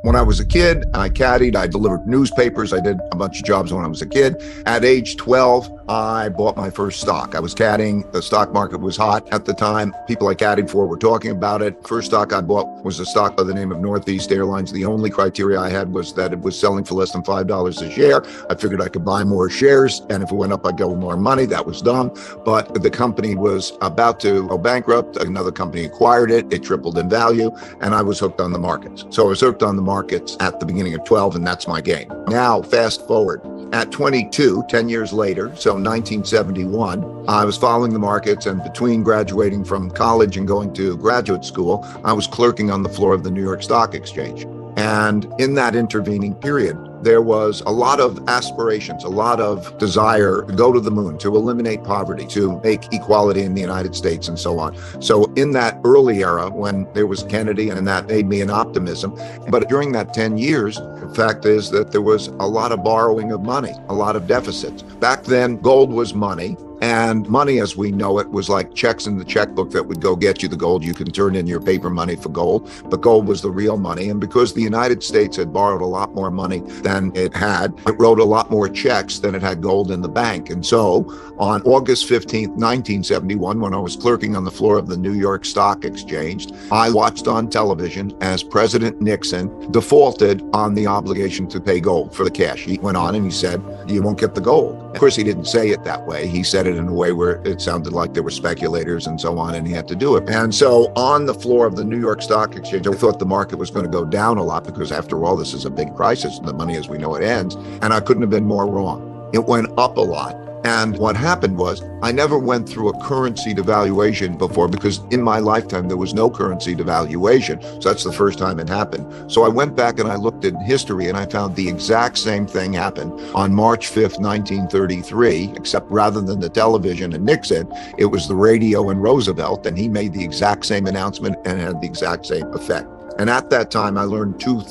When I was a kid, I caddied, I delivered newspapers, I did a bunch of jobs when I was a kid. At age 12, I bought my first stock. I was caddying. The stock market was hot at the time. People I caddied for were talking about it. First stock I bought was a stock by the name of Northeast Airlines. The only criteria I had was that it was selling for less than $5 a share. I figured I could buy more shares, and if it went up, I'd get more money. That was dumb. But the company was about to go bankrupt. Another company acquired it. It tripled in value, and I was hooked on the markets. So I was hooked on the markets at the beginning of 12, and that's my game. Now, fast forward. At 22, 10 years later, so 1971, I was following the markets, and between graduating from college and going to graduate school, I was clerking on the floor of the New York Stock Exchange. And in that intervening period, there was a lot of aspirations, a lot of desire to go to the moon, to eliminate poverty, to make equality in the United States, and so on. So in that early era, when there was Kennedy, and that made me an optimism. But during that 10 years, the fact is that there was a lot of borrowing of money, a lot of deficits. Back then, gold was money. And money as we know it was like checks in the checkbook that would go get you the gold. You can turn in your paper money for gold, but gold was the real money. And because the United States had borrowed a lot more money than it had, it wrote a lot more checks than it had gold in the bank. And so on August 15th, 1971, when I was clerking on the floor of the New York Stock Exchange, I watched on television as President Nixon defaulted on the obligation to pay gold for the cash. He went on and he said, "You won't get the gold." Of course, he didn't say it that way. He said it in a way where it sounded like there were speculators and so on, and he had to do it. And so on the floor of the New York Stock Exchange, I thought the market was going to go down a lot because, after all, this is a big crisis and the money as we know it ends. And I couldn't have been more wrong. It went up a lot. And what happened was I never went through a currency devaluation before, because in my lifetime, there was no currency devaluation. So that's the first time it happened. So I went back and I looked at history, and I found the exact same thing happened on March 5th, 1933, except rather than the television and Nixon, it was the radio and Roosevelt, and he made the exact same announcement and had the exact same effect. And at that time, I learned two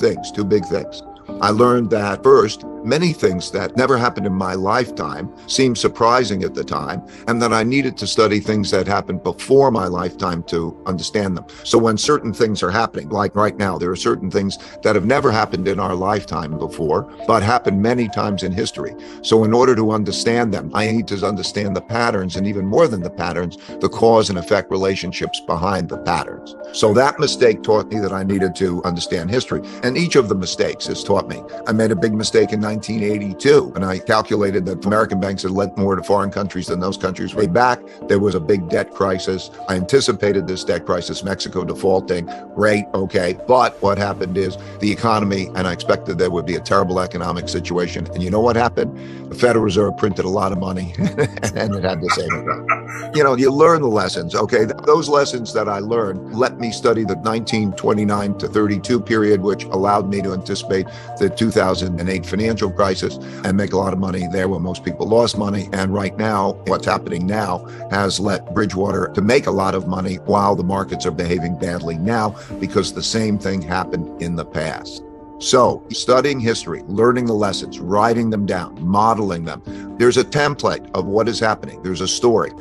big things. I learned that first, many things that never happened in my lifetime seemed surprising at the time, and that I needed to study things that happened before my lifetime to understand them. So when certain things are happening, like right now, there are certain things that have never happened in our lifetime before, but happened many times in history. So in order to understand them, I need to understand the patterns, and even more than the patterns, the cause and effect relationships behind the patterns. So that mistake taught me that I needed to understand history. And each of the mistakes has taught me. I made a big mistake in 1982, and I calculated that American banks had lent more to foreign countries than those countries way back. There was a big debt crisis. I anticipated this debt crisis, Mexico defaulting, great, okay. But what happened is the economy, and I expected there would be a terrible economic situation. And you know what happened? The Federal Reserve printed a lot of money and it had to save it. You learn the lessons, okay? Those lessons that I learned let me study the 1929 to 32 period, which allowed me to anticipate the 2008 financial crisis and make a lot of money there when most people lost money. And right now, what's happening now has led Bridgewater to make a lot of money while the markets are behaving badly now, because the same thing happened in the past. So studying history, learning the lessons, writing them down, modeling them. There's a template of what is happening. There's a story.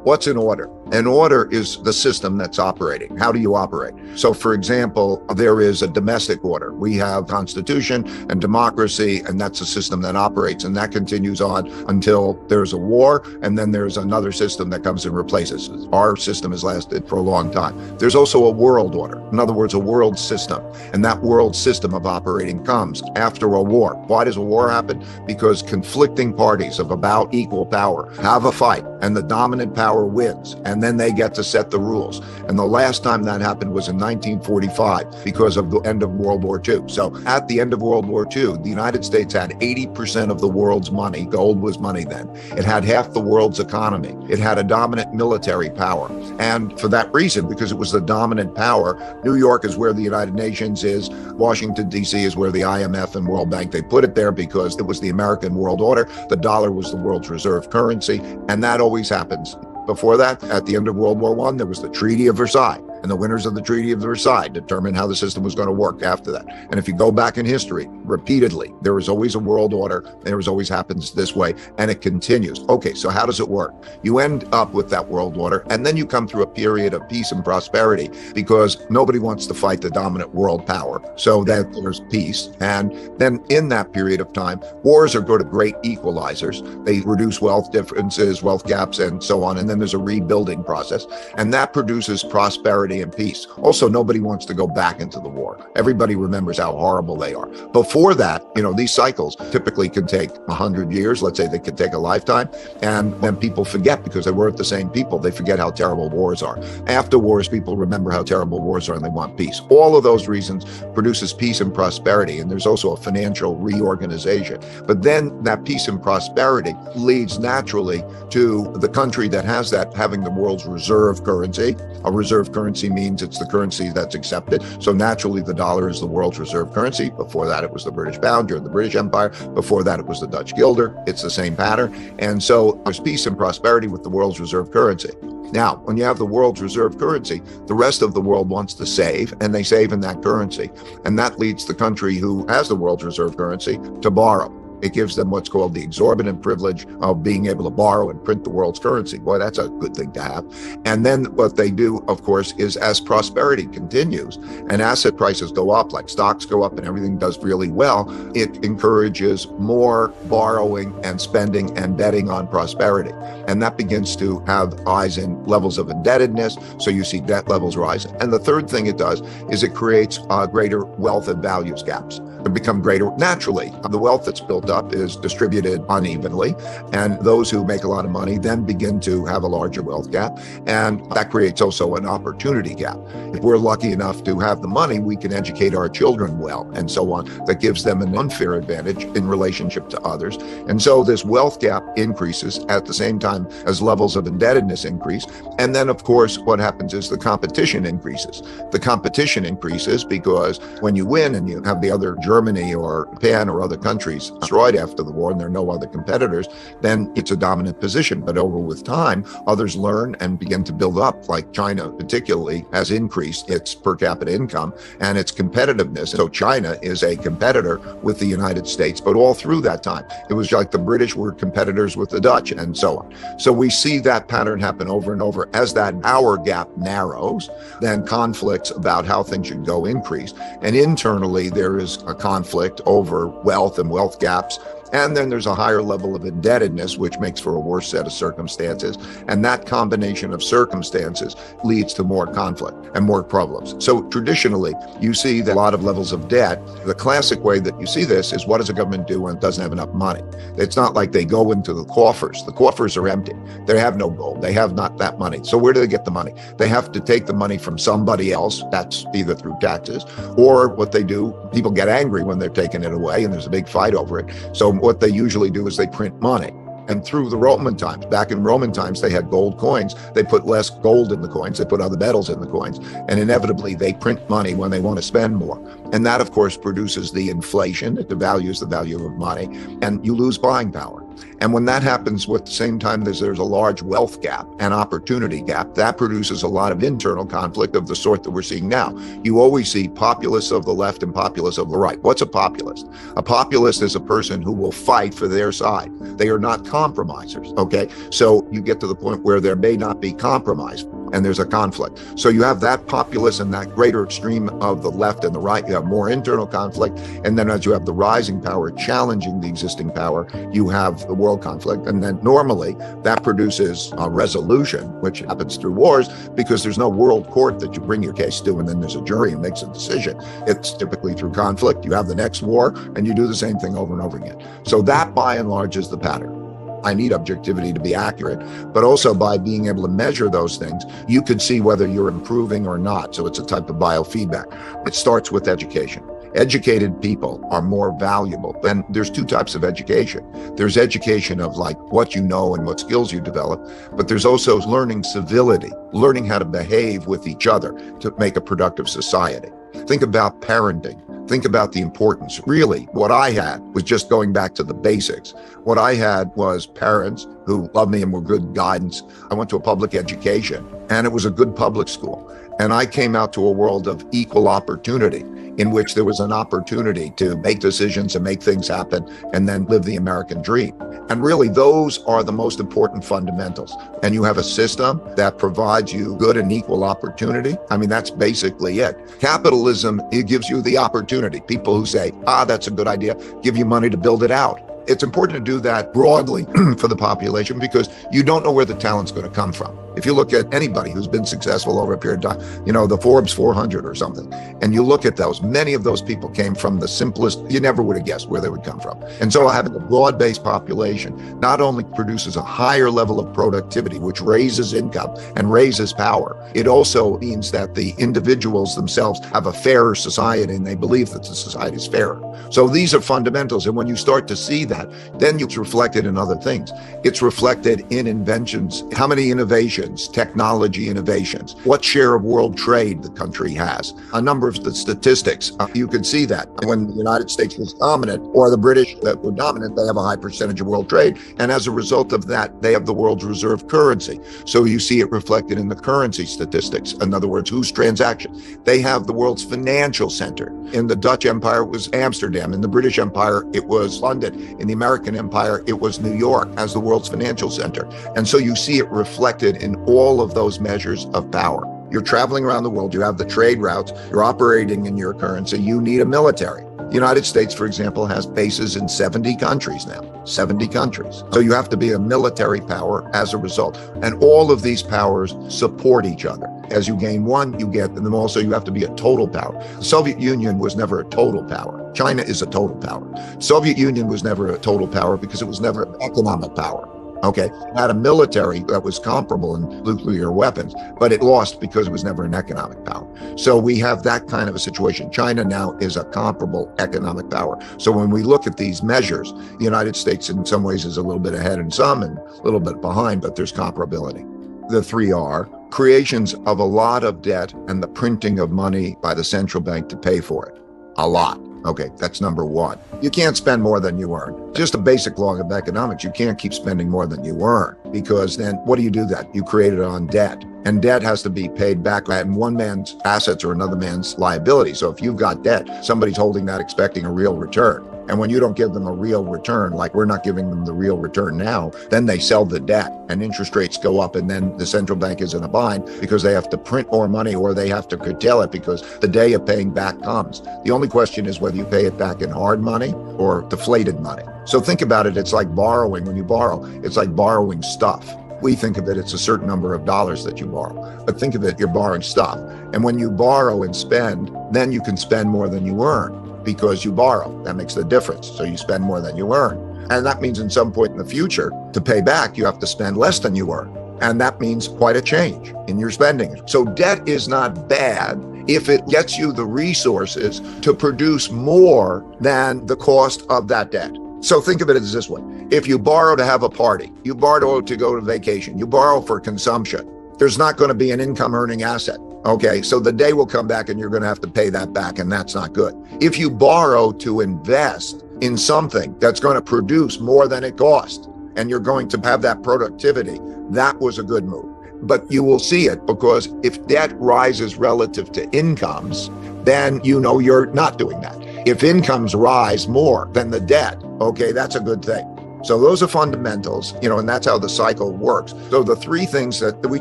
What's an order? An order is the system that's operating. How do you operate? So, for example, there is a domestic order. We have constitution and democracy, and that's a system that operates, and that continues on until there's a war, and then there's another system that comes and replaces it. Our system has lasted for a long time. There's also a world order. In other words, a world system, and that world system of operating comes after a war. Why does a war happen? Because conflicting parties of about equal power have a fight, and the dominant power wins, and then they get to set the rules. And the last time that happened was in 1945 because of the end of World War II. So at the end of World War II, the United States had 80% of the world's money. Gold was money then. It had half the world's economy. It had a dominant military power. And for that reason, because it was the dominant power, New York is where the United Nations is. Washington, D.C. is where the IMF and World Bank, they put it there because it was the American world order. The dollar was the world's reserve currency. And that always happens. Before that, at the end of World War I, there was the Treaty of Versailles. And the winners of the Treaty of Versailles determined how the system was going to work after that. And if you go back in history, repeatedly. There is always a world order. There is always happens this way, and it continues. Okay, so how does it work? You end up with that world order, and then you come through a period of peace and prosperity because nobody wants to fight the dominant world power. So that there's peace. And then in that period of time, wars are sort of great equalizers. They reduce wealth differences, wealth gaps, and so on. And then there's a rebuilding process, and that produces prosperity and peace. Also, nobody wants to go back into the war. Everybody remembers how horrible they are. Before that, these cycles typically can take 100 years. Let's say they could take a lifetime. And then people forget because they weren't the same people. They forget how terrible wars are. After wars, people remember how terrible wars are and they want peace. All of those reasons produces peace and prosperity. And there's also a financial reorganization. But then that peace and prosperity leads naturally to the country that has that having the world's reserve currency. A reserve currency means it's the currency that's accepted. So naturally, the dollar is the world's reserve currency. Before that, it was the British pound during the British Empire. Before that, it was the Dutch guilder. It's the same pattern. And so there's peace and prosperity with the world's reserve currency. Now, when you have the world's reserve currency, the rest of the world wants to save, and they save in that currency. And that leads the country who has the world's reserve currency to borrow. It gives them what's called the exorbitant privilege of being able to borrow and print the world's currency. Boy, that's a good thing to have. And then what they do, of course, is as prosperity continues and asset prices go up, like stocks go up and everything does really well, it encourages more borrowing and spending and betting on prosperity. And that begins to have rise in levels of indebtedness. So you see debt levels rising. And the third thing it does is it creates greater wealth and values gaps. Become greater naturally. The wealth that's built up is distributed unevenly, and those who make a lot of money then begin to have a larger wealth gap, and that creates also an opportunity gap. If we're lucky enough to have the money, we can educate our children well and so on. That gives them an unfair advantage in relationship to others. And so this wealth gap increases at the same time as levels of indebtedness increase. And then, of course, what happens is the competition increases. The competition increases because when you win and you have the other Germany or Japan or other countries destroyed after the war and there are no other competitors, then it's a dominant position. But over with time, others learn and begin to build up, like China particularly has increased its per capita income and its competitiveness. So China is a competitor with the United States, but all through that time, it was like the British were competitors with the Dutch and so on. So we see that pattern happen over and over. As that hour gap narrows, then conflicts about how things should go increase. And internally, there is a conflict over wealth and wealth gaps. And then there's a higher level of indebtedness, which makes for a worse set of circumstances. And that combination of circumstances leads to more conflict and more problems. So traditionally, you see that a lot of levels of debt. The classic way that you see this is, what does a government do when it doesn't have enough money? It's not like they go into the coffers. The coffers are empty. They have no gold. They have not that money. So where do they get the money? They have to take the money from somebody else. That's either through taxes, or what they do, people get angry when they're taking it away and there's a big fight over it. So what they usually do is they print money. And through the Roman times, back in Roman times, they had gold coins. They put less gold in the coins. They put other metals in the coins. And inevitably, they print money when they want to spend more. And that, of course, produces the inflation. It devalues the value of money, and you lose buying power. And when that happens, at the same time, there's a large wealth gap and opportunity gap. That produces a lot of internal conflict of the sort that we're seeing now. You always see populists of the left and populists of the right. What's a populist? A populist is a person who will fight for their side. They are not compromisers, okay? So you get to the point where there may not be compromise, and there's a conflict. So you have that populist and that greater extreme of the left and the right. You have more internal conflict. And then as you have the rising power challenging the existing power, you have the world conflict. And then normally that produces a resolution, which happens through wars, because there's no world court that you bring your case to, and then there's a jury who makes a decision. It's typically through conflict. You have the next war, and you do the same thing over and over again. So that, by and large, is the pattern. I need objectivity to be accurate, but also by being able to measure those things, you can see whether you're improving or not. So it's a type of biofeedback. It starts with education. Educated people are more valuable. And there's two types of education. There's education of like what you know and what skills you develop, but there's also learning civility, learning how to behave with each other to make a productive society. Think about parenting. Think about the importance. Really, what I had was just going back to the basics. What I had was parents who loved me and were good guidance. I went to a public education, and it was a good public school. And I came out to a world of equal opportunity. in which there was an opportunity to make decisions and make things happen and then live the American dream. And really, those are the most important fundamentals. And you have a system that provides you good and equal opportunity. I mean, that's basically it. Capitalism, it gives you the opportunity. People who say, that's a good idea, give you money to build it out. It's important to do that broadly for the population because you don't know where the talent's going to come from. If you look at anybody who's been successful over a period of time, the Forbes 400 or something, and you look at those, many of those people came from the simplest, you never would have guessed where they would come from. And so having a broad-based population not only produces a higher level of productivity, which raises income and raises power, it also means that the individuals themselves have a fairer society and they believe that the society is fairer. So these are fundamentals. And when you start to see that, then it's reflected in other things. It's reflected in inventions. How many innovations, technology innovations, what share of world trade the country has, a number of the statistics. You can see that when the United States was dominant or the British that were dominant, they have a high percentage of world trade. And as a result of that, they have the world's reserve currency. So you see it reflected in the currency statistics. In other words, whose transactions? They have the world's financial center. In the Dutch Empire, it was Amsterdam. In the British Empire, it was London. In the American Empire, it was New York as the world's financial center. And so you see it reflected in all of those measures of power. You're traveling around the world, you have the trade routes, you're operating in your currency, you need a military. The United States, for example, has bases in 70 countries now, 70 countries. So you have to be a military power as a result. And all of these powers support each other. As you gain one, you get them also. You have to be a total power. The Soviet Union was never a total power. China is a total power. Soviet Union was never a total power because it was never an economic power. Okay, it had a military that was comparable in nuclear weapons, but it lost because it was never an economic power. So we have that kind of a situation. China now is a comparable economic power. So when we look at these measures, the United States in some ways is a little bit ahead in some and a little bit behind, but there's comparability. The three are creations of a lot of debt and the printing of money by the central bank to pay for it. A lot. Okay, that's number one. You can't spend more than you earn. Just a basic law of economics. You can't keep spending more than you earn because then what do you do that? You create it on debt. And debt has to be paid back, and one man's assets are another man's liability. So if you've got debt, somebody's holding that expecting a real return. And when you don't give them a real return, like we're not giving them the real return now, then they sell the debt and interest rates go up. And then the central bank is in a bind because they have to print more money or they have to curtail it because the day of paying back comes. The only question is whether you pay it back in hard money or deflated money. So think about it. It's like borrowing. When you borrow, it's like borrowing stuff. We think of it, it's a certain number of dollars that you borrow. But think of it, you're borrowing stuff. And when you borrow and spend, then you can spend more than you earn because you borrow. That makes the difference. So you spend more than you earn. And that means in some point in the future, to pay back, you have to spend less than you earn. And that means quite a change in your spending. So debt is not bad if it gets you the resources to produce more than the cost of that debt. So think of it as this way. If you borrow to have a party, you borrow to go to vacation, you borrow for consumption, there's not going to be an income earning asset. Okay, so the day will come back and you're going to have to pay that back, and that's not good. If you borrow to invest in something that's going to produce more than it cost, and you're going to have that productivity, that was a good move. But you will see it because if debt rises relative to incomes, then you know you're not doing that. If incomes rise more than the debt, okay, that's a good thing. So those are fundamentals, and that's how the cycle works. So the three things that we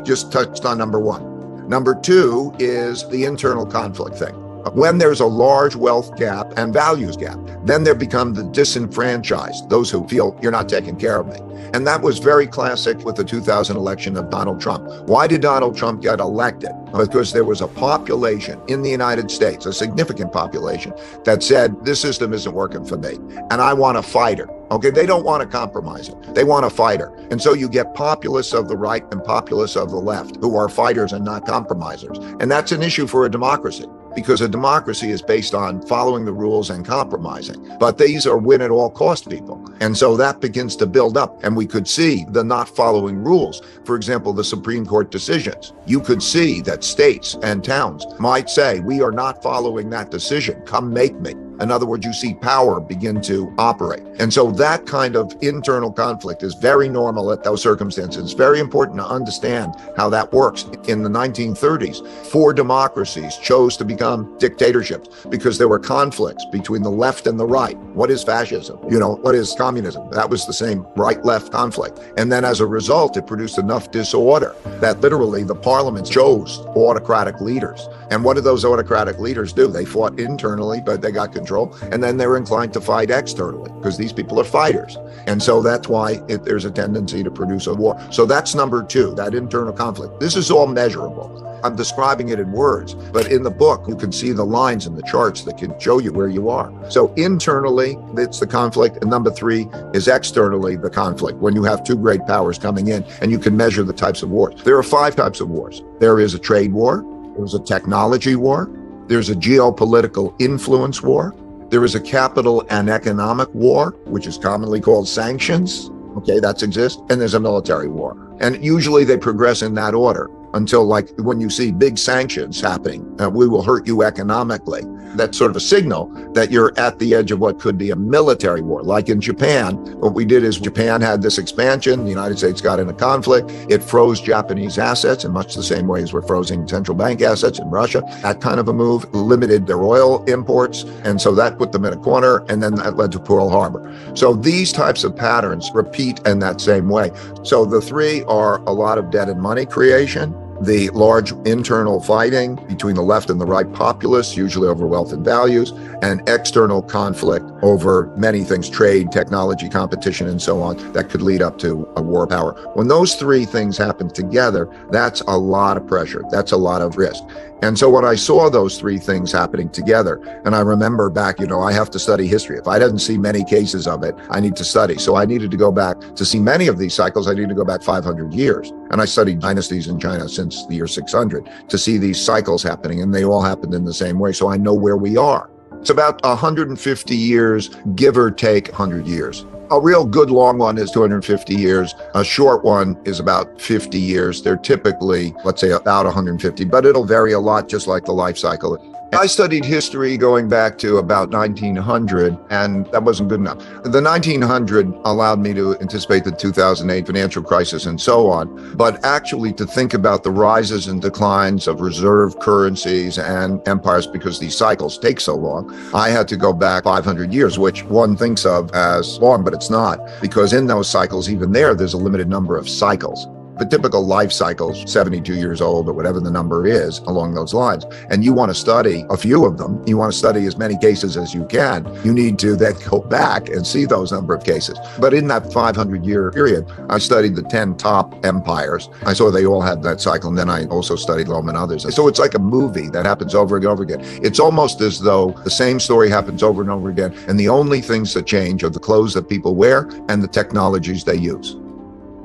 just touched on, number one. Number two is the internal conflict thing. When there's a large wealth gap and values gap, then there become the disenfranchised, those who feel you're not taking care of me. And that was very classic with the 2000 election of Donald Trump. Why did Donald Trump get elected? Because there was a population in the United States, a significant population, that said, this system isn't working for me, and I want a fighter. Okay, they don't want to compromise it. They want a fighter. And so you get populists of the right and populists of the left who are fighters and not compromisers. And that's an issue for a democracy, because a democracy is based on following the rules and compromising. But these are win at all cost people. And so that begins to build up. And we could see the not following rules. For example, the Supreme Court decisions. You could see that states and towns might say, we are not following that decision. Come make me. In other words, you see power begin to operate. And so that kind of internal conflict is very normal at those circumstances. It's very important to understand how that works. In the 1930s, 4 democracies chose to become dictatorships because there were conflicts between the left and the right. What is fascism? What is communism? That was the same right-left conflict. And then as a result, it produced enough disorder that literally the parliaments chose autocratic leaders. And what did those autocratic leaders do? They fought internally, but they got control. And then they were inclined to fight externally because these people are fighters. And so that's why there's a tendency to produce a war. So that's number 2, that internal conflict. This is all measurable. I'm describing it in words, but in the book, you can see the lines and the charts that can show you where you are. So internally, it's the conflict. And number 3 is externally the conflict, when you have 2 great powers coming in and you can measure the types of wars. There are 5 types of wars. There is a trade war. There's a technology war. There's a geopolitical influence war. There is a capital and economic war, which is commonly called sanctions. Okay, that exists. And there's a military war. And usually they progress in that order until, like, when you see big sanctions happening, we will hurt you economically. That's sort of a signal that you're at the edge of what could be a military war. Like in Japan, what we did is Japan had this expansion. The United States got in a conflict. It froze Japanese assets in much the same way as we're freezing central bank assets in Russia. That kind of a move limited their oil imports. And so that put them in a corner. And then that led to Pearl Harbor. So these types of patterns repeat in that same way. So the 3 are a lot of debt and money creation, the large internal fighting between the left and the right populists, usually over wealth and values, and external conflict over many things, trade, technology, competition, and so on, that could lead up to a war power. When those 3 things happen together, that's a lot of pressure. That's a lot of risk. And so when I saw those 3 things happening together, and I remember back, I have to study history. If I didn't see many cases of it, I need to study. So I needed to go back to see many of these cycles. I needed to go back 500 years. And I studied dynasties in China since the year 600 to see these cycles happening. And they all happened in the same way. So I know where we are. It's about 150 years, give or take 100 years. A real good long one is 250 years. A short one is about 50 years. They're typically, let's say, about 150, but it'll vary a lot, just like the life cycle. I studied history going back to about 1900, and that wasn't good enough. The 1900 allowed me to anticipate the 2008 financial crisis and so on, but actually to think about the rises and declines of reserve currencies and empires, because these cycles take so long, I had to go back 500 years, which one thinks of as long, but it's not, because in those cycles, even there's a limited number of cycles. The typical life cycle's 72 years old or whatever the number is along those lines. And you want to study a few of them. You want to study as many cases as you can. You need to then go back and see those number of cases. But in that 500-year period, I studied the 10 top empires. I saw they all had that cycle. And then I also studied Rome and others. So it's like a movie that happens over and over again. It's almost as though the same story happens over and over again. And the only things that change are the clothes that people wear and the technologies they use.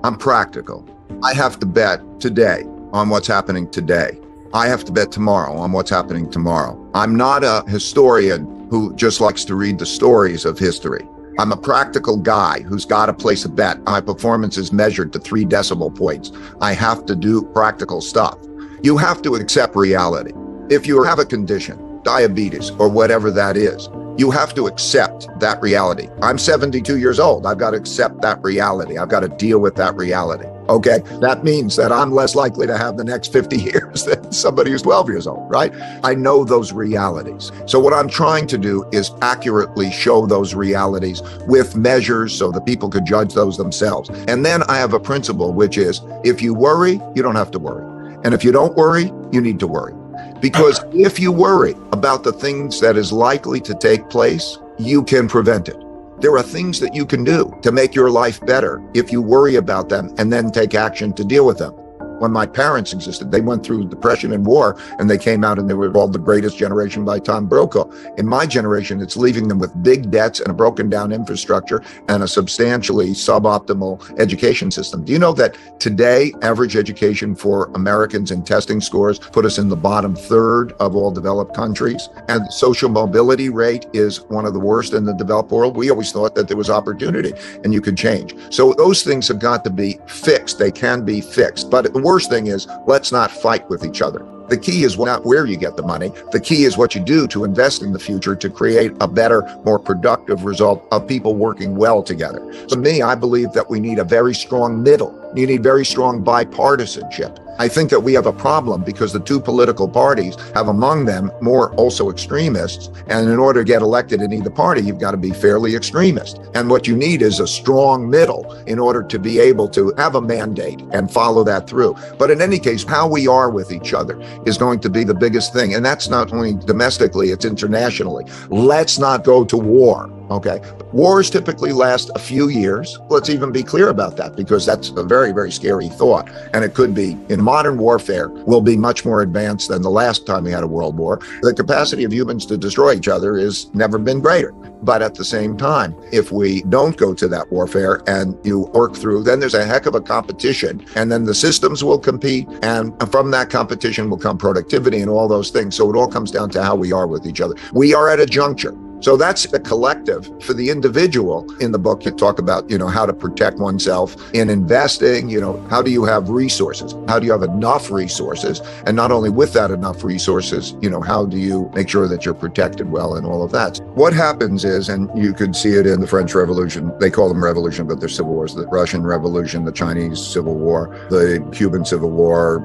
I'm practical. I have to bet today on what's happening today. I have to bet tomorrow on what's happening tomorrow. I'm not a historian who just likes to read the stories of history. I'm a practical guy who's got to place a bet. My performance is measured to 3 decimal points. I have to do practical stuff. You have to accept reality. If you have a condition, diabetes or whatever that is, you have to accept that reality. I'm 72 years old. I've got to accept that reality. I've got to deal with that reality. Okay, that means that I'm less likely to have the next 50 years than somebody who's 12 years old, right? I know those realities. So what I'm trying to do is accurately show those realities with measures so that people could judge those themselves. And then I have a principle, which is if you worry, you don't have to worry. And if you don't worry, you need to worry. Because if you worry about the things that is likely to take place, you can prevent it. There are things that you can do to make your life better if you worry about them and then take action to deal with them. When my parents existed, they went through depression and war, and they came out and they were called The Greatest Generation by Tom Brokaw. In my generation, it's leaving them with big debts and a broken down infrastructure and a substantially suboptimal education system. Do you know that today, average education for Americans in testing scores put us in the bottom third of all developed countries? And the social mobility rate is one of the worst in the developed world. We always thought that there was opportunity and you could change. So those things have got to be fixed. They can be fixed. But the worst thing is, let's not fight with each other. The key is not where you get the money. The key is what you do to invest in the future to create a better, more productive result of people working well together. To me, I believe that we need a very strong middle. You need very strong bipartisanship. I think that we have a problem because the two political parties have among them more also extremists. And in order to get elected in either party, you've got to be fairly extremist. And what you need is a strong middle in order to be able to have a mandate and follow that through. But in any case, how we are with each other is going to be the biggest thing. And that's not only domestically, it's internationally. Let's not go to war. Okay. Wars typically last a few years. Let's even be clear about that, because that's a very, very scary thought. And it could be in modern warfare will be much more advanced than the last time we had a world war. The capacity of humans to destroy each other has never been greater. But at the same time, if we don't go to that warfare and you work through, then there's a heck of a competition, and then the systems will compete. And from that competition will come productivity and all those things. So it all comes down to how we are with each other. We are at a juncture. So that's a collective. For the individual, in the book, you talk about, how to protect oneself in investing. How do you have resources? How do you have enough resources? And not only with that enough resources, how do you make sure that you're protected well and all of that? What happens is, and you could see it in the French Revolution, they call them revolution, but they're civil wars, the Russian Revolution, the Chinese Civil War, the Cuban Civil War,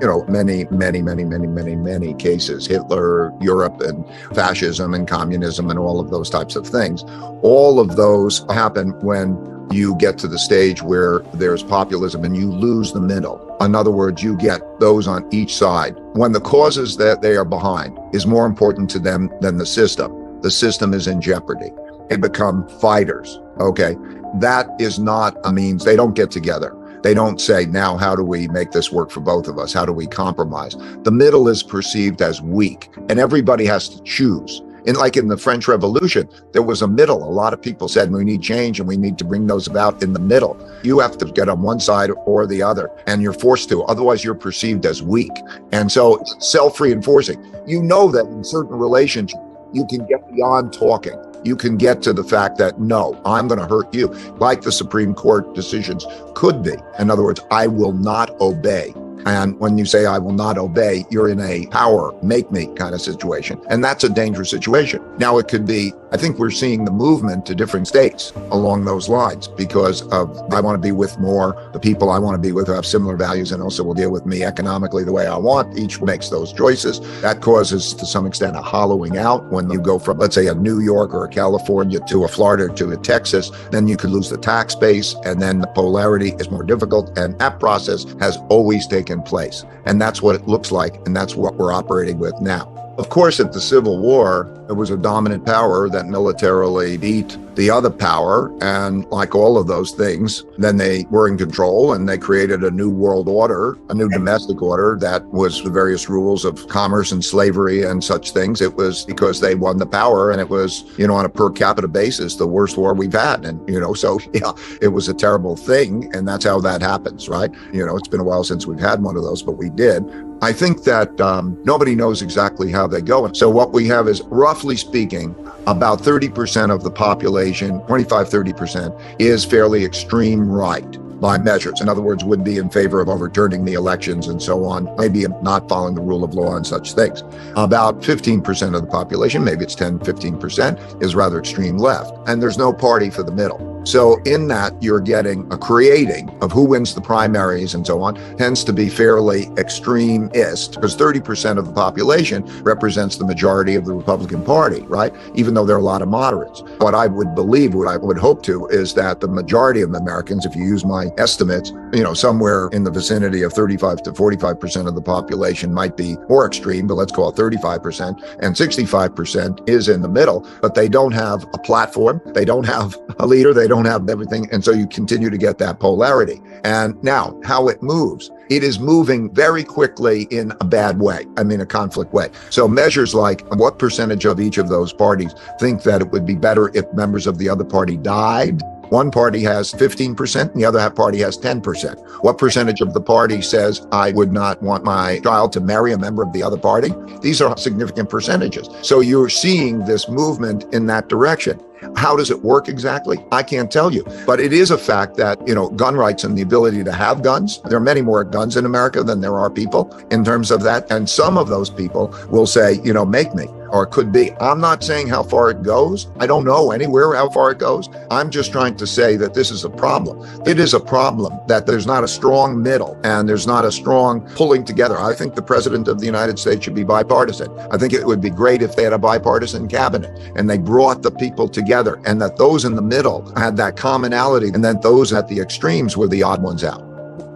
many cases, Hitler, Europe, and fascism and communism and all of those types of things. All of those happen when you get to the stage where there's populism and you lose the middle. In other words, you get those on each side. When the causes that they are behind is more important to them than the system is in jeopardy. They become fighters. Okay. That is not a means. They don't get together. They don't say, now, how do we make this work for both of us? How do we compromise? The middle is perceived as weak, and everybody has to choose. Like in the French Revolution, there was a middle. A lot of people said we need change and we need to bring those about in the middle. You have to get on one side or the other, and you're forced to. Otherwise, you're perceived as weak. And so self-reinforcing. That in certain relationships, you can get beyond talking. You can get to the fact that, no, I'm going to hurt you, like the Supreme Court decisions could be. In other words, I will not obey. And when you say I will not obey, you're in a power, make me kind of situation. And that's a dangerous situation. Now, it could be, I think we're seeing the movement to different states along those lines because of, I want to be with more, the people I want to be with who have similar values and also will deal with me economically the way I want. Each makes those choices. That causes, to some extent, a hollowing out. When you go from, let's say, a New York or a California to a Florida to a Texas, then you could lose the tax base, and then the polarity is more difficult. And that process has always taken place. And that's what it looks like. And that's what we're operating with now. Of course, at the Civil War, there was a dominant power that militarily beat the other power. And like all of those things, then they were in control and they created a new world order, a new domestic order that was the various rules of commerce and slavery and such things. It was because they won the power, and it was, on a per capita basis, the worst war we've had. And, so yeah, it was a terrible thing. And that's how that happens, right? It's been a while since we've had one of those, but we did. I think that nobody knows exactly how they go. And so what we have is, roughly speaking, about 30% of the population, 30% is fairly extreme right by measures. In other words, would be in favor of overturning the elections and so on, maybe not following the rule of law and such things. About 15% of the population, maybe it's 15%, is rather extreme left. And there's no party for the middle. So in that, you're getting a creating of who wins the primaries and so on, tends to be fairly extremist, because 30% of the population represents the majority of the Republican Party, right? Even though there are a lot of moderates. What I would believe, what I would hope to, is that the majority of Americans, if you use my estimates, somewhere in the vicinity of 35 to 45% of the population might be more extreme, but let's call it 35%, and 65% is in the middle, but they don't have a platform, they don't have a leader, they don't have everything, and so you continue to get that polarity. And now, how it moves. It is moving very quickly in a bad way, a conflict way. So measures like what percentage of each of those parties think that it would be better if members of the other party died. One party has 15% and the other party has 10%. What percentage of the party says, I would not want my child to marry a member of the other party? These are significant percentages. So you're seeing this movement in that direction. How does it work exactly? I can't tell you. But it is a fact that, gun rights and the ability to have guns, there are many more guns in America than there are people in terms of that. And some of those people will say, make me, or it could be. I'm not saying how far it goes. I don't know anywhere how far it goes. I'm just trying to say that this is a problem. It is a problem that there's not a strong middle and there's not a strong pulling together. I think the president of the United States should be bipartisan. I think it would be great if they had a bipartisan cabinet and they brought the people together, and that those in the middle had that commonality, and that those at the extremes were the odd ones out.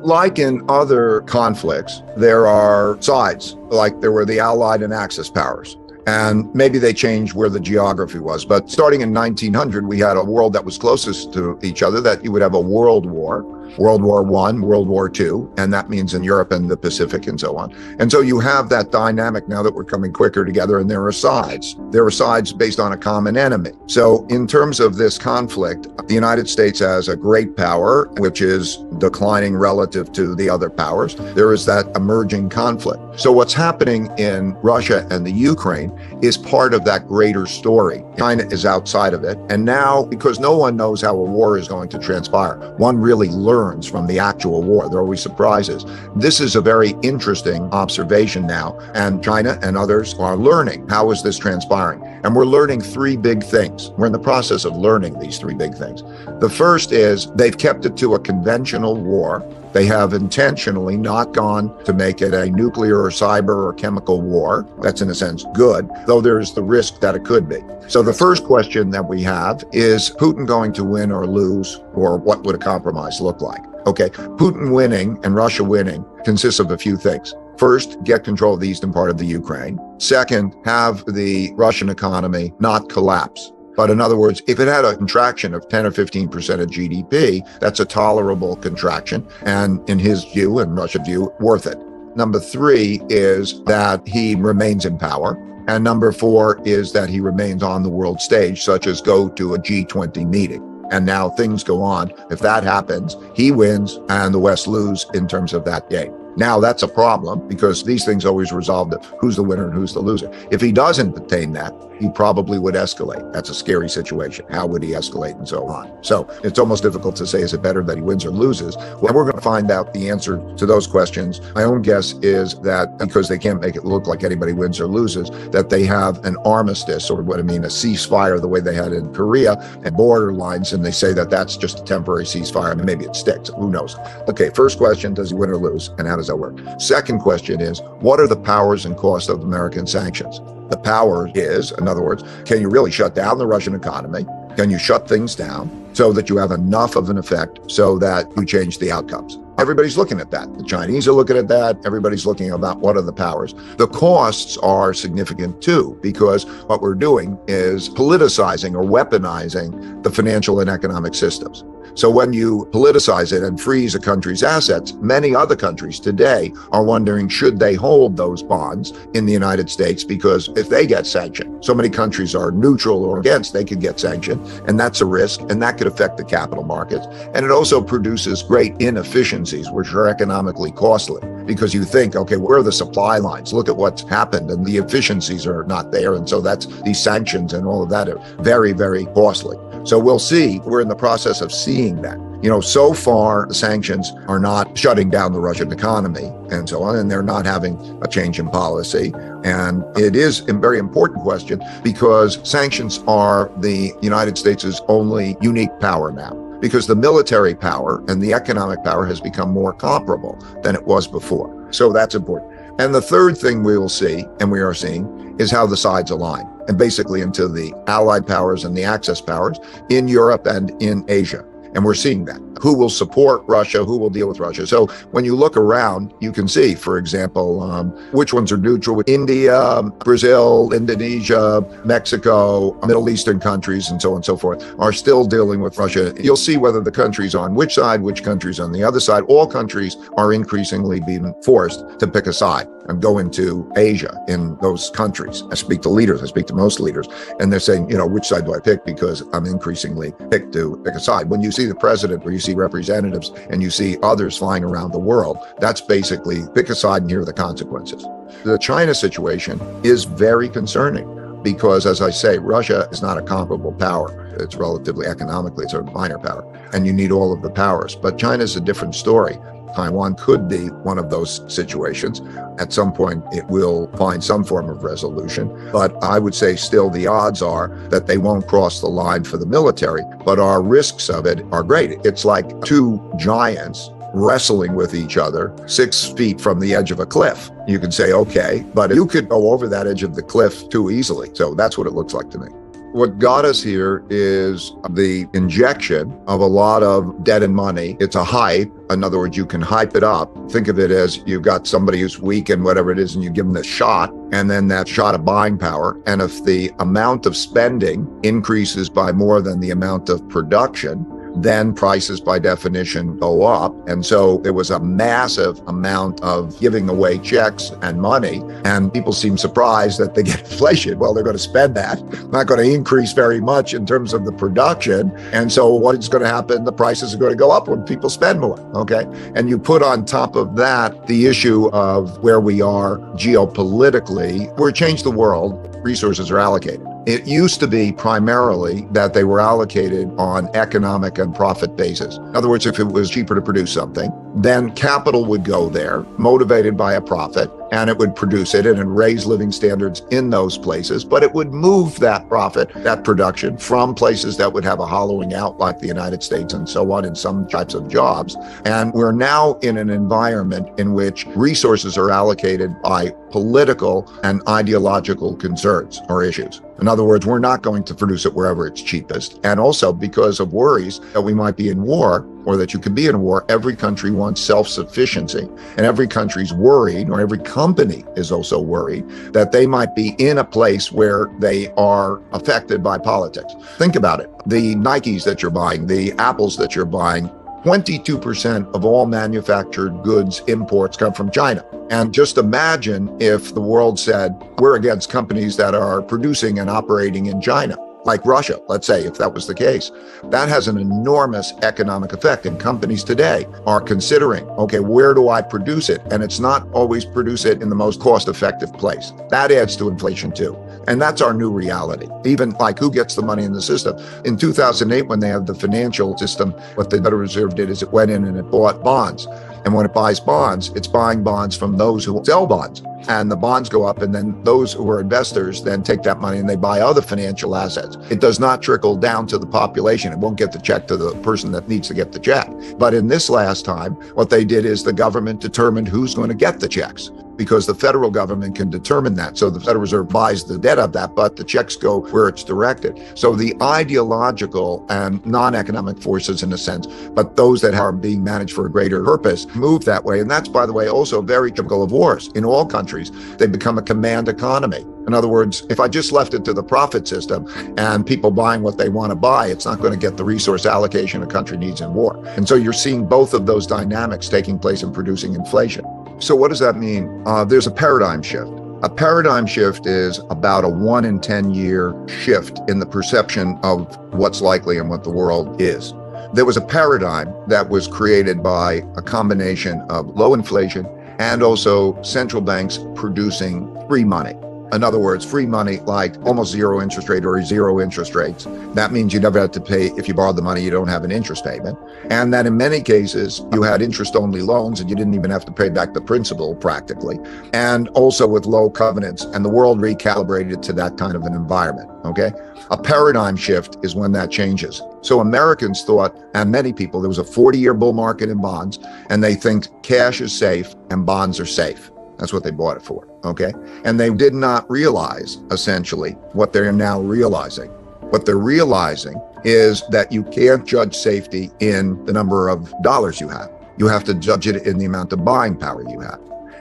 Like in other conflicts, there are sides, like there were the Allied and Axis powers. And maybe they changed where the geography was. But starting in 1900, we had a world that was closest to each other, that you would have a world war, World War I, World War II, and that means in Europe and the Pacific and so on. And so you have that dynamic now that we're coming quicker together, and there are sides. There are sides based on a common enemy. So in terms of this conflict, the United States has a great power, which is declining relative to the other powers. There is that emerging conflict. So what's happening in Russia and the Ukraine is part of that greater story. China is outside of it. And now, because no one knows how a war is going to transpire, one really learns from the actual war. There are always surprises. This is a very interesting observation now. And China and others are learning, how is this transpiring? And we're learning three big things. We're in the process of learning these three big things. The first is they've kept it to a conventional war. They have intentionally not gone to make it a nuclear or cyber or chemical war. That's in a sense good, though there's the risk that it could be. So the first question that we have is Putin going to win or lose, or what would a compromise look like? Okay, Putin winning and Russia winning consists of a few things. First, get control of the eastern part of the Ukraine. Second, have the Russian economy not collapse. But in other words, if it had a contraction of 10 or 15% of GDP, that's a tolerable contraction. And in his view and Russia's view, worth it. Number three is that he remains in power. And number four is that he remains on the world stage, such as go to a G20 meeting. And now things go on. If that happens, he wins and the West lose in terms of that game. Now that's a problem because these things always resolve who's the winner and who's the loser. If he doesn't attain that, he probably would escalate. That's a scary situation. How would he escalate and so on? So it's almost difficult to say, is it better that he wins or loses? Well, we're going to find out the answer to those questions. My own guess is that because they can't make it look like anybody wins or loses, that they have an armistice, or what I mean, a ceasefire, the way they had in Korea, and border lines, and they say that that's just a temporary ceasefire. I mean, maybe it sticks. Who knows? Okay, first question, does he win or lose? And how does that work? Second question is, what are the powers and costs of American sanctions? The power is, in other words, can you really shut down the Russian economy? Can you shut things down so that you have enough of an effect so that you change the outcomes? Everybody's looking at that. The Chinese are looking at that. Everybody's looking about what are the powers. The costs are significant too, because what we're doing is politicizing or weaponizing the financial and economic systems. So when you politicize it and freeze a country's assets, many other countries today are wondering, should they hold those bonds in the United States? Because if they get sanctioned, so many countries are neutral or against, they could get sanctioned, and that's a risk, and that could affect the capital markets. And it also produces great inefficiencies, which are economically costly, because you think, okay, where are the supply lines? Look at what's happened, and the efficiencies are not there. And so that's these sanctions and all of that are very, very costly. So we'll see. We're in the process of seeing that. So far, the sanctions are not shutting down the Russian economy and so on, and they're not having a change in policy. And it is a very important question because sanctions are the United States' only unique power now, because the military power and the economic power has become more comparable than it was before. So that's important. And the third thing we will see, and we are seeing, is how the sides align, and basically into the Allied powers and the Axis powers in Europe and in Asia. And we're seeing that. Who will support Russia? Who will deal with Russia? So when you look around, you can see, for example, which ones are neutral. India, Brazil, Indonesia, Mexico, Middle Eastern countries, and so on and so forth, are still dealing with Russia. You'll see whether the country's on which side, which country's on the other side. All countries are increasingly being forced to pick a side and go into Asia in those countries. I speak to leaders, I speak to most leaders, and they're saying, which side do I pick? Because I'm increasingly picked to pick a side. When you see the president or you see representatives and you see others flying around the world, that's basically pick a side and here are the consequences. The China situation is very concerning because, as I say, Russia is not a comparable power. It's relatively economically, it's a minor power, and you need all of the powers. But China's a different story. Taiwan could be one of those situations. At some point, it will find some form of resolution. But I would say still the odds are that they won't cross the line for the military, but our risks of it are great. It's like two giants wrestling with each other 6 feet from the edge of a cliff. You can say, okay, but you could go over that edge of the cliff too easily. So that's what it looks like to me. What got us here is the injection of a lot of debt and money. It's a hype. In other words, you can hype it up. Think of it as you've got somebody who's weak and whatever it is, and you give them the shot, and then that shot of buying power. And if the amount of spending increases by more than the amount of production, then prices by definition go up. And so there was a massive amount of giving away checks and money, and people seem surprised that they get inflation. Well, they're going to spend that, not going to increase very much in terms of the production. And so what's going to happen? The prices are going to go up when people spend more, okay? And you put on top of that the issue of where we are geopolitically. We're changed the world, resources are allocated. It used to be primarily that they were allocated on economic and profit basis. In other words, if it was cheaper to produce something, then capital would go there, motivated by a profit, and it would produce it and raise living standards in those places. But it would move that profit, that production, from places that would have a hollowing out like the United States and so on in some types of jobs. And we're now in an environment in which resources are allocated by political and ideological concerns or issues. In other words, we're not going to produce it wherever it's cheapest. And also because of worries that we might be in war, or that you could be in a war, every country wants self-sufficiency. And every country's worried, or every company is also worried, that they might be in a place where they are affected by politics. Think about it. The Nikes that you're buying, the Apples that you're buying, 22% of all manufactured goods imports come from China. And just imagine if the world said, we're against companies that are producing and operating in China, like Russia, let's say, if that was the case. That has an enormous economic effect. And companies today are considering, okay, where do I produce it? And it's not always produce it in the most cost-effective place. That adds to inflation too. And that's our new reality. Even like who gets the money in the system. In 2008, when they had the financial system, what the Federal Reserve did is it went in and it bought bonds. And when it buys bonds, it's buying bonds from those who sell bonds. And the bonds go up, and then those who are investors then take that money and they buy other financial assets. It does not trickle down to the population. It won't get the check to the person that needs to get the check. But in this last time, what they did is the government determined who's going to get the checks, because the federal government can determine that. So the Federal Reserve buys the debt of that, but the checks go where it's directed. So the ideological and non-economic forces, in a sense, but those that are being managed for a greater purpose, move that way. And that's, by the way, also very typical of wars. In all countries, they become a command economy. In other words, if I just left it to the profit system and people buying what they want to buy, it's not going to get the resource allocation a country needs in war. And so you're seeing both of those dynamics taking place in producing inflation. So what does that mean? There's a paradigm shift. A paradigm shift is about a 1 in 10 year shift in the perception of what's likely and what the world is. There was a paradigm that was created by a combination of low inflation and also central banks producing free money. In other words, free money like almost zero interest rate or zero interest rates. That means you never have to pay, if you borrow the money, you don't have an interest payment. And that in many cases, you had interest-only loans and you didn't even have to pay back the principal practically. And also with low covenants, and the world recalibrated to that kind of an environment, okay? A paradigm shift is when that changes. So Americans thought, and many people, there was a 40-year bull market in bonds, and they think cash is safe and bonds are safe. That's what they bought it for, okay? And they did not realize, essentially, what they're now realizing. What they're realizing is that you can't judge safety in the number of dollars you have. You have to judge it in the amount of buying power you have.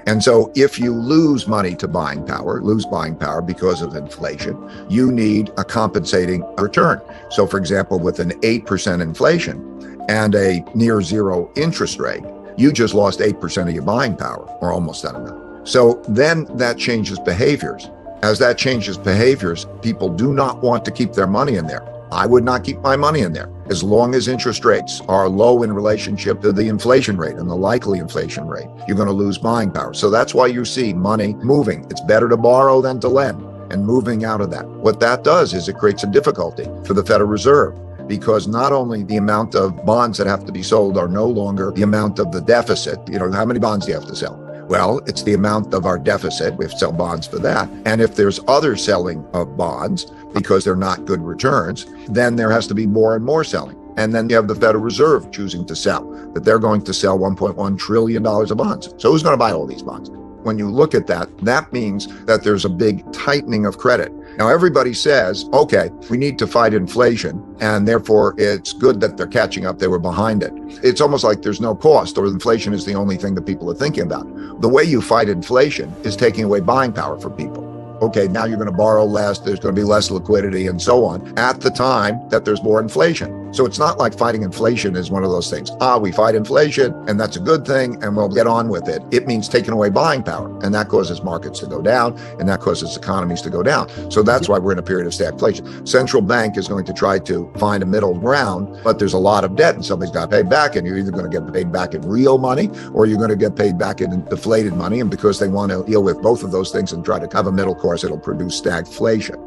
And so if you lose money to buying power because of inflation, you need a compensating return. So for example, with an 8% inflation and a near zero interest rate, you just lost 8% of your buying power, or almost that amount. So then that changes behaviors. As that changes behaviors, people do not want to keep their money in there. I would not keep my money in there as long as interest rates are low in relationship to the inflation rate and the likely inflation rate. You're going to lose buying power. So that's why you see money moving. It's better to borrow than to lend. and moving out of that. What that does is it creates a difficulty for the Federal Reserve, because not only the amount of bonds that have to be sold are no longer the amount of the deficit. How many bonds do you have to sell? Well, it's the amount of our deficit. We have to sell bonds for that. And if there's other selling of bonds because they're not good returns, then there has to be more and more selling. And then you have the Federal Reserve choosing to sell, that they're going to sell $1.1 trillion of bonds. So who's going to buy all these bonds? When you look at that, that means that there's a big tightening of credit. Now, everybody says, okay, we need to fight inflation, and therefore it's good that they're catching up. They were behind it. It's almost like there's no cost, or inflation is the only thing that people are thinking about. The way you fight inflation is taking away buying power from people. Okay, now you're going to borrow less, there's going to be less liquidity and so on at the time that there's more inflation. So it's not like fighting inflation is one of those things. We fight inflation and that's a good thing and we'll get on with it. It means taking away buying power, and that causes markets to go down and that causes economies to go down. So that's why we're in a period of stagflation. Central bank is going to try to find a middle ground, but there's a lot of debt and somebody's got to pay back, and you're either going to get paid back in real money or you're going to get paid back in deflated money. And because they want to deal with both of those things and try to have a middle course, it'll produce stagflation.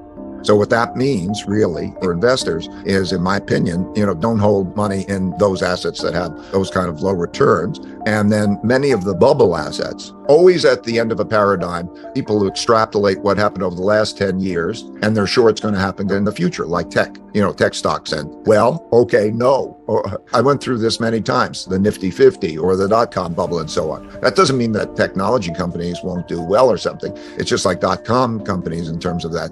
So what that means really for investors is, in my opinion, don't hold money in those assets that have those kind of low returns. And then many of the bubble assets, always at the end of a paradigm, people who extrapolate what happened over the last 10 years, and they're sure it's going to happen in the future, like tech stocks. And no. I went through this many times, the Nifty 50 or the dot-com bubble and so on. That doesn't mean that technology companies won't do well or something. It's just like dot-com companies in terms of that,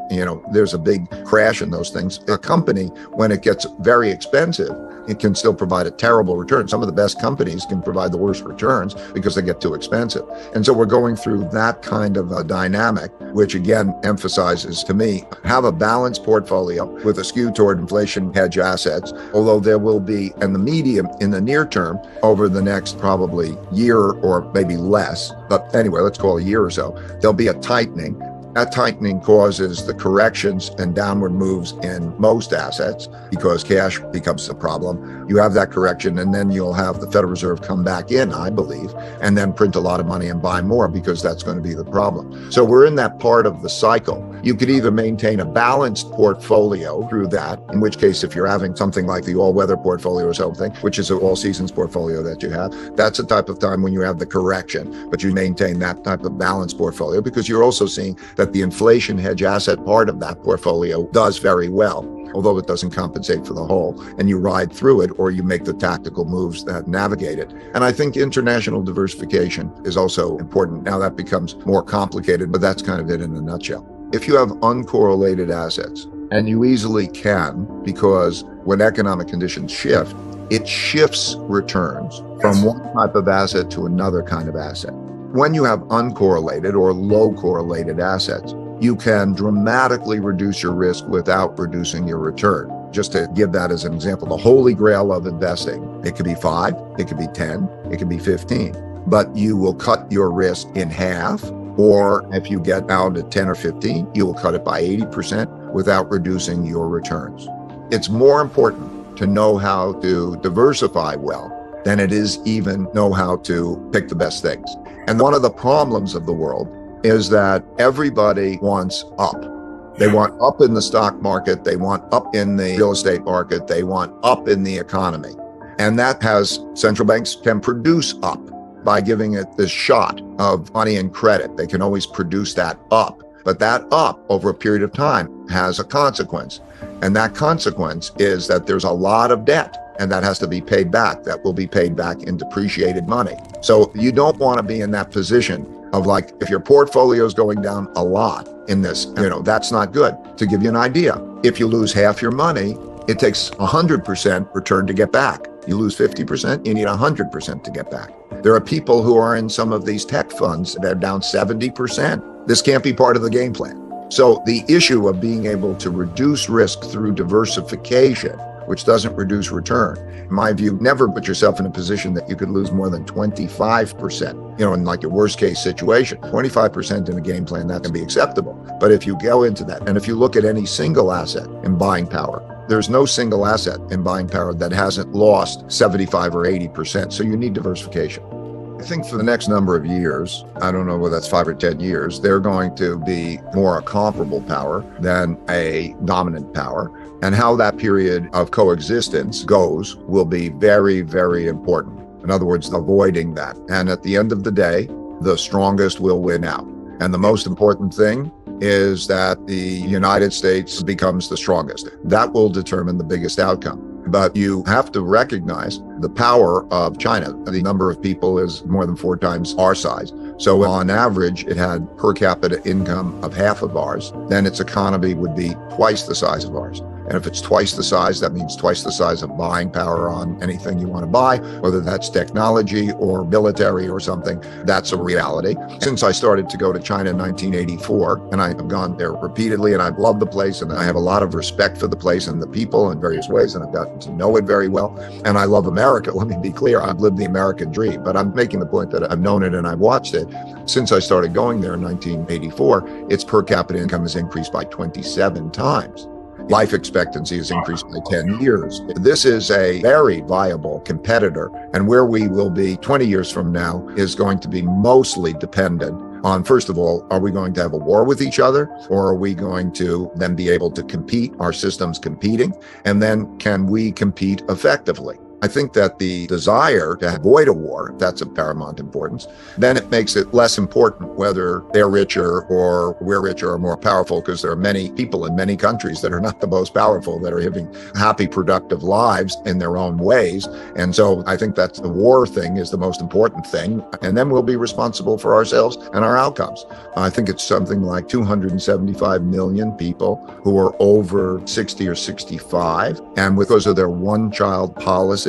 there's a big crash in those things. A company, when it gets very expensive, it can still provide a terrible return. Some of the best companies can provide the worst returns because they get too expensive. And so we're going through that kind of a dynamic, which again emphasizes to me, have a balanced portfolio with a skew toward inflation hedge assets, although there will be in the near term, over the next probably year or maybe less, but anyway, let's call it a year or so, there'll be a tightening. That tightening causes the corrections and downward moves in most assets because cash becomes the problem. You have that correction, and then you'll have the Federal Reserve come back in, I believe, and then print a lot of money and buy more because that's going to be the problem. So we're in that part of the cycle. You could either maintain a balanced portfolio through that, in which case if you're having something like the all-weather portfolio or something, which is an all-seasons portfolio that you have, that's a type of time when you have the correction, but you maintain that type of balanced portfolio because you're also seeing that the inflation hedge asset part of that portfolio does very well, although it doesn't compensate for the whole, and you ride through it or you make the tactical moves that navigate it. And I think international diversification is also important. Now that becomes more complicated, but that's kind of it in a nutshell. If you have uncorrelated assets, and you easily can, because when economic conditions shift, it shifts returns from one type of asset to another kind of asset. When you have uncorrelated or low correlated assets, you can dramatically reduce your risk without reducing your return. Just to give that as an example, the holy grail of investing, it could be 5, it could be 10, it could be 15, but you will cut your risk in half, or if you get down to 10 or 15, you will cut it by 80% without reducing your returns. It's more important to know how to diversify well than it is even know how to pick the best things. And one of the problems of the world is that everybody wants up. They want up in the stock market. They want up in the real estate market. They want up in the economy. And that has, central banks can produce up by giving it this shot of money and credit. They can always produce that up. But that up over a period of time has a consequence. And that consequence is that there's a lot of debt. And that has to be paid back. That will be paid back in depreciated money. So you don't want to be in that position of like, if your portfolio is going down a lot in this, that's not good. To give you an idea, if you lose half your money, it takes 100% return to get back. You lose 50%, you need 100% to get back. There are people who are in some of these tech funds that are down 70%. This can't be part of the game plan. So the issue of being able to reduce risk through diversification, which doesn't reduce return. In my view, never put yourself in a position that you could lose more than 25%, in like a worst case situation. 25% in a game plan, that can be acceptable. But if you go into that, and if you look at any single asset in buying power, there's no single asset in buying power that hasn't lost 75 or 80%. So you need diversification. I think for the next number of years, I don't know whether that's 5 or 10 years, they're going to be more a comparable power than a dominant power. And how that period of coexistence goes will be very, very important. In other words, avoiding that. And at the end of the day, the strongest will win out. And the most important thing is that the United States becomes the strongest. That will determine the biggest outcome. But you have to recognize the power of China. The number of people is more than 4 times our size. So on average, it had per capita income of half of ours. Then its economy would be twice the size of ours. And if it's twice the size, that means twice the size of buying power on anything you want to buy, whether that's technology or military or something. That's a reality. Since I started to go to China in 1984, and I have gone there repeatedly, and I've loved the place, and I have a lot of respect for the place and the people in various ways, and I've gotten to know it very well. And I love America. Let me be clear. I've lived the American dream, but I'm making the point that I've known it and I've watched it. Since I started going there in 1984, its per capita income has increased by 27 times. Life expectancy has increased by 10 years. This is a very viable competitor, and where we will be 20 years from now is going to be mostly dependent on, first of all, are we going to have a war with each other, or are we going to then be able to compete, our systems competing, and then can we compete effectively? I think that the desire to avoid a war, that's of paramount importance, then it makes it less important whether they're richer or we're richer or more powerful, because there are many people in many countries that are not the most powerful, that are living happy, productive lives in their own ways. And so I think that the war thing is the most important thing. And then we'll be responsible for ourselves and our outcomes. I think it's something like 275 million people who are over 60 or 65. And because of their one-child policy,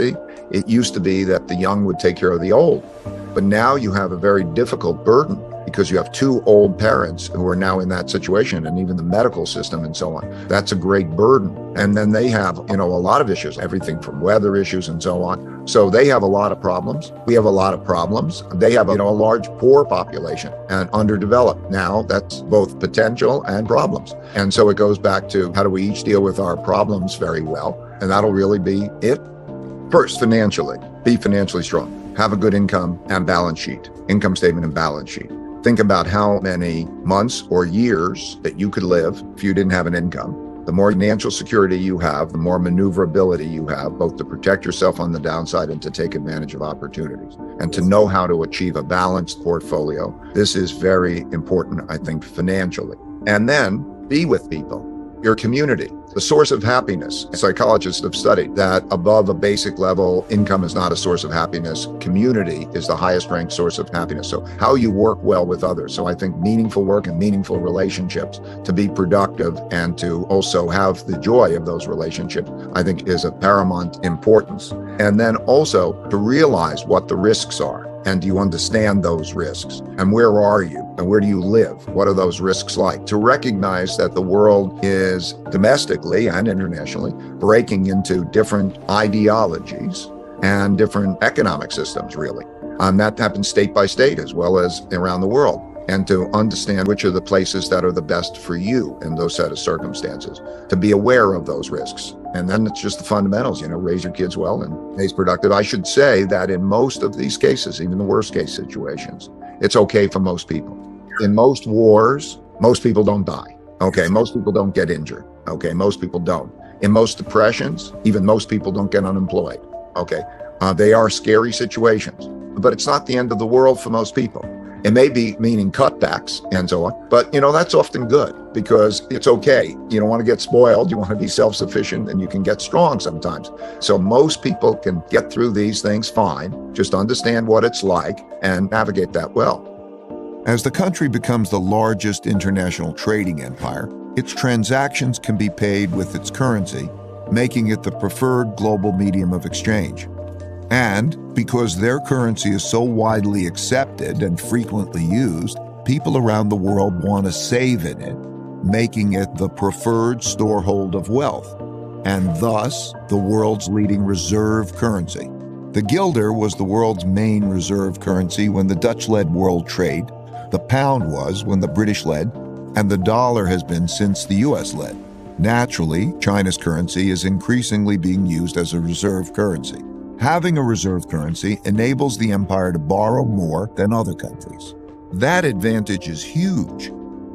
it used to be that the young would take care of the old, but now you have a very difficult burden because you have 2 old parents who are now in that situation, and even the medical system and so on. That's a great burden. And then they have, a lot of issues, everything from weather issues and so on. So they have a lot of problems. We have a lot of problems. They have, a large poor population and underdeveloped. Now that's both potential and problems. And so it goes back to how do we each deal with our problems very well? And that'll really be it. First, financially, be financially strong. Have a good income and balance sheet, income statement and balance sheet. Think about how many months or years that you could live if you didn't have an income. The more financial security you have, the more maneuverability you have, both to protect yourself on the downside and to take advantage of opportunities, and to know how to achieve a balanced portfolio. This is very important, I think, financially. And then be with people, your community. The source of happiness. Psychologists have studied that above a basic level, income is not a source of happiness. Community is the highest ranked source of happiness. So how you work well with others. So I think meaningful work and meaningful relationships, to be productive and to also have the joy of those relationships, I think is of paramount importance. And then also to realize what the risks are. And do you understand those risks? And where are you? And where do you live? What are those risks like? To recognize that the world is domestically and internationally breaking into different ideologies and different economic systems, really. That happens state by state as well as around the world. And to understand which are the places that are the best for you in those set of circumstances, to be aware of those risks. And then it's just the fundamentals, raise your kids well and raise productive. I should say that in most of these cases, even the worst case situations, it's okay for most people. In most wars, most people don't die. Okay, most people don't get injured. Okay, most people don't. In most depressions, even most people don't get unemployed. Okay, they are scary situations, but it's not the end of the world for most people. It may be meaning cutbacks and so on, but that's often good because it's okay. You don't want to get spoiled. You want to be self-sufficient, and you can get strong sometimes. So most people can get through these things fine. Just understand what it's like and navigate that well. As the country becomes the largest international trading empire, its transactions can be paid with its currency, making it the preferred global medium of exchange. And because their currency is so widely accepted and frequently used, people around the world want to save in it, making it the preferred storehold of wealth, and thus the world's leading reserve currency. The guilder was the world's main reserve currency when the Dutch led world trade, the pound was when the British led, and the dollar has been since the US led. Naturally, China's currency is increasingly being used as a reserve currency. Having a reserve currency enables the empire to borrow more than other countries. That advantage is huge.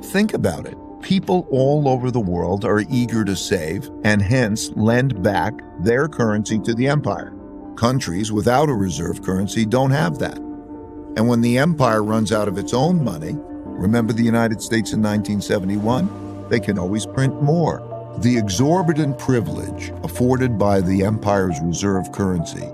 Think about it. People all over the world are eager to save and hence lend back their currency to the empire. Countries without a reserve currency don't have that. And when the empire runs out of its own money, remember the United States in 1971? They can always print more. The exorbitant privilege afforded by the empire's reserve currency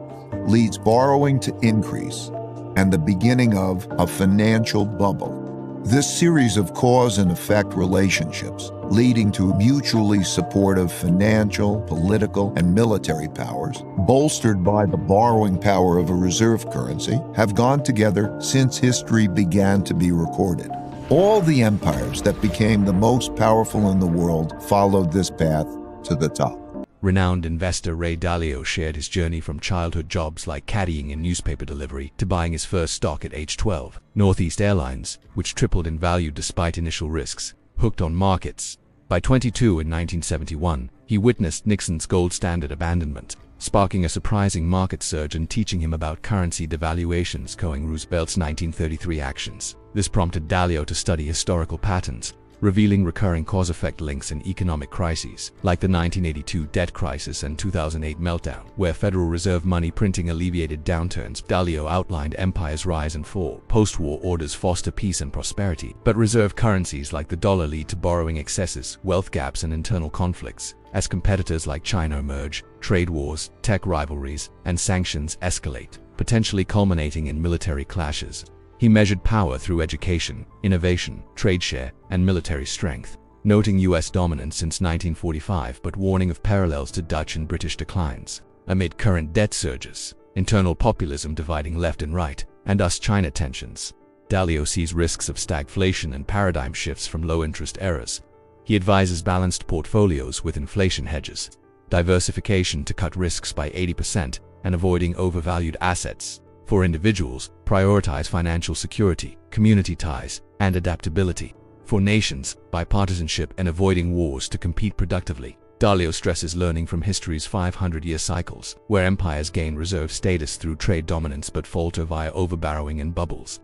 leads borrowing to increase and the beginning of a financial bubble. This series of cause and effect relationships, leading to mutually supportive financial, political, and military powers, bolstered by the borrowing power of a reserve currency, have gone together since history began to be recorded. All the empires that became the most powerful in the world followed this path to the top. Renowned investor Ray Dalio shared his journey from childhood jobs like caddying and newspaper delivery to buying his first stock at age 12, Northeast Airlines, which tripled in value despite initial risks, hooked on markets. By 22 in 1971, he witnessed Nixon's gold standard abandonment, sparking a surprising market surge and teaching him about currency devaluations echoing Roosevelt's 1933 actions. This prompted Dalio to study historical patterns, revealing recurring cause-effect links in economic crises, like the 1982 debt crisis and 2008 meltdown, where Federal Reserve money printing alleviated downturns. Dalio outlined empires' rise and fall. Post-war orders foster peace and prosperity, but reserve currencies like the dollar lead to borrowing excesses, wealth gaps, and internal conflicts. As competitors like China emerge, trade wars, tech rivalries, and sanctions escalate, potentially culminating in military clashes. He measured power through education, innovation, trade share, and military strength, noting U.S. dominance since 1945 but warning of parallels to Dutch and British declines. Amid current debt surges, internal populism dividing left and right, and US-China tensions, Dalio sees risks of stagflation and paradigm shifts from low-interest eras. He advises balanced portfolios with inflation hedges, diversification to cut risks by 80%, and avoiding overvalued assets. For individuals, prioritize financial security, community ties, and adaptability. For nations, bipartisanship and avoiding wars to compete productively. Dalio stresses learning from history's 500-year cycles, where empires gain reserve status through trade dominance but falter via overborrowing and bubbles.